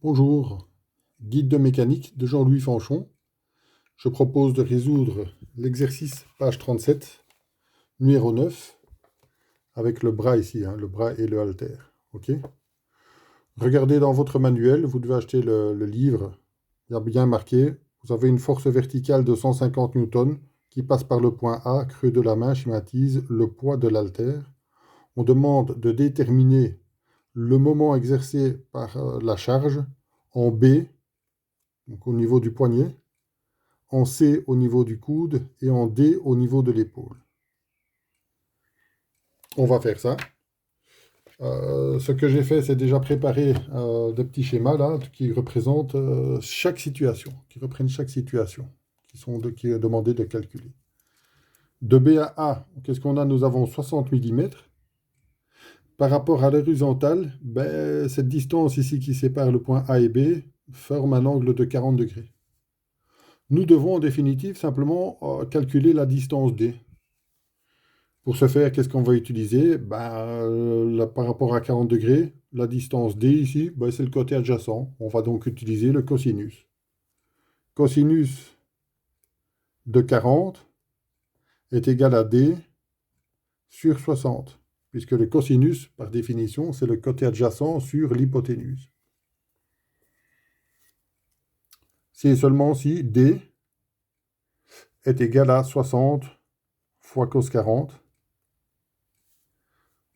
Bonjour, guide de mécanique de Jean-Louis Fanchon. Je propose de résoudre l'exercice page 37, numéro 9, avec le bras ici, le bras et le haltère. Ok. Regardez dans votre manuel, vous devez acheter le livre. Il y a bien marqué, vous avez une force verticale de 150 newtons qui passe par le point A, creux de la main schématise le poids de l'haltère. On demande de déterminer le moment exercé par la charge en B, donc au niveau du poignet, en C au niveau du coude et en D au niveau de l'épaule. On va faire ça. Ce que j'ai fait, c'est déjà préparer des petits schémas là qui représentent chaque situation, qui reprennent chaque situation, qui est demandé de calculer. De B à A, qu'est-ce qu'on a? Nous avons 60 millimètres. Par rapport à l'horizontale, ben, cette distance ici qui sépare le point A et B forme un angle de 40 degrés. Nous devons en définitive simplement calculer la distance D. Pour ce faire, qu'est-ce qu'on va utiliser? Par rapport à 40 degrés, la distance D ici, ben, c'est le côté adjacent. On va donc utiliser le cosinus. Cosinus de 40 est égal à D sur 60, puisque le cosinus, par définition, c'est le côté adjacent sur l'hypoténuse. Si et seulement si D est égal à 60 fois cos 40,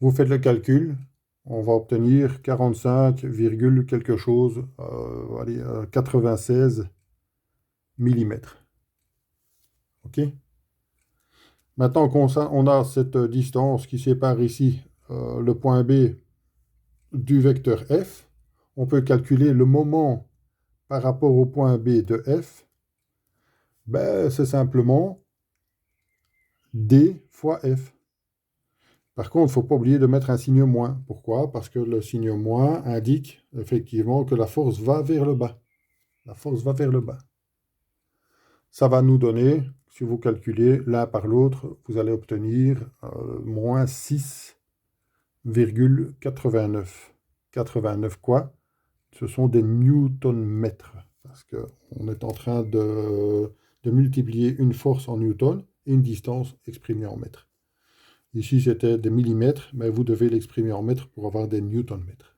vous faites le calcul, on va obtenir 45, quelque chose, 96 millimètres. OK? Maintenant qu'on a cette distance qui sépare ici le point B du vecteur F, on peut calculer le moment par rapport au point B de F. Ben, c'est simplement D fois F. Par contre, il ne faut pas oublier de mettre un signe moins. Pourquoi? Parce que le signe moins indique effectivement que la force va vers le bas. La force va vers le bas. Ça va nous donner, si vous calculez l'un par l'autre, vous allez obtenir moins 6,89. 89 quoi? Ce sont des newton-mètres. Parce qu'on est en train de multiplier une force en newton et une distance exprimée en mètres. Ici, c'était des millimètres, mais vous devez l'exprimer en mètres pour avoir des newton-mètres.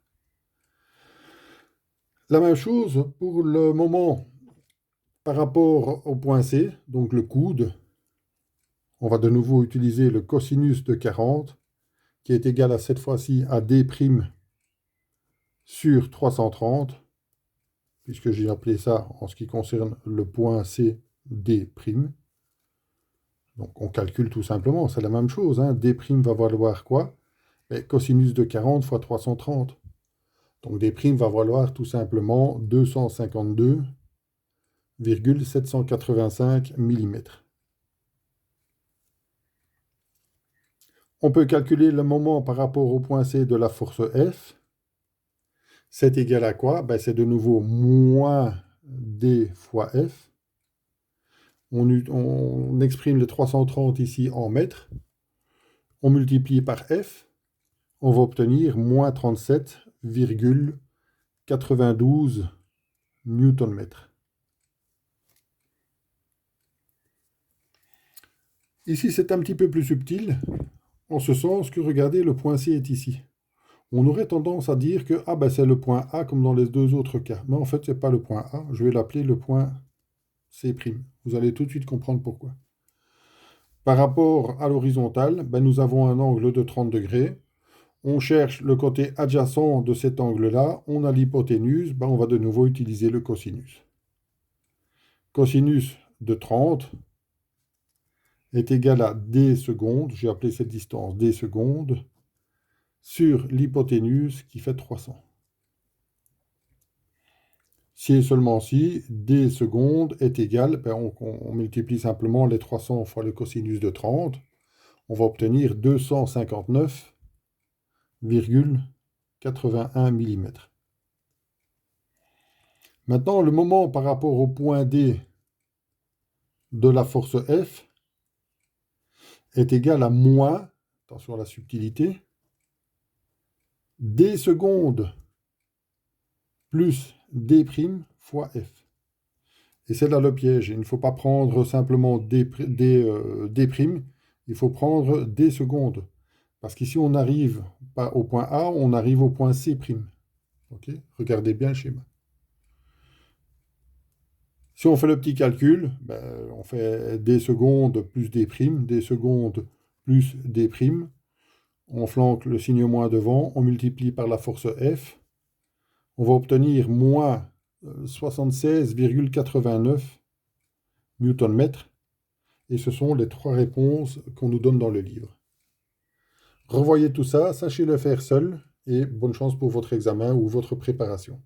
La même chose pour le moment par rapport au point C, donc le coude. On va de nouveau utiliser le cosinus de 40, qui est égal à cette fois-ci à D' sur 330, puisque j'ai appelé ça, en ce qui concerne le point C, D'. Donc on calcule tout simplement, c'est la même chose. D' va valoir quoi? Et cosinus de 40 fois 330. Donc D' va valoir tout simplement 252,785 mm. On peut calculer le moment par rapport au point C de la force F. C'est égal à quoi? Ben, c'est de nouveau moins D fois F. On exprime les 330 ici en mètres. On multiplie par F. On va obtenir moins 37,92 newton-mètres. Ici, c'est un petit peu plus subtil, en ce sens que, regardez, le point C est ici. On aurait tendance à dire que c'est le point A comme dans les deux autres cas. Mais en fait, ce n'est pas le point A. Je vais l'appeler le point C'. Vous allez tout de suite comprendre pourquoi. Par rapport à l'horizontale, nous avons un angle de 30 degrés. On cherche le côté adjacent de cet angle-là. On a l'hypoténuse. On va de nouveau utiliser le cosinus. Cosinus de 30 est égal à D secondes. J'ai appelé cette distance D secondes sur l'hypoténuse qui fait 300. Si et seulement si D secondes est égal, on multiplie simplement les 300 fois le cosinus de 30, on va obtenir 259,81 mm. Maintenant, le moment par rapport au point D de la force F est égal à moins, attention à la subtilité, D secondes plus D' fois F. Et c'est là le piège. Il ne faut pas prendre simplement D', il faut prendre D secondes. Parce qu'ici, on n'arrive pas au point A, on arrive au point C'. Ok. Regardez bien le schéma. Si on fait le petit calcul, ben, on fait D secondes plus D', D secondes plus D'. On flanque le signe moins devant, on multiplie par la force F. On va obtenir moins 76,89 newton-mètres. Et ce sont les 3 réponses qu'on nous donne dans le livre. Revoyez tout ça, sachez le faire seul et bonne chance pour votre examen ou votre préparation.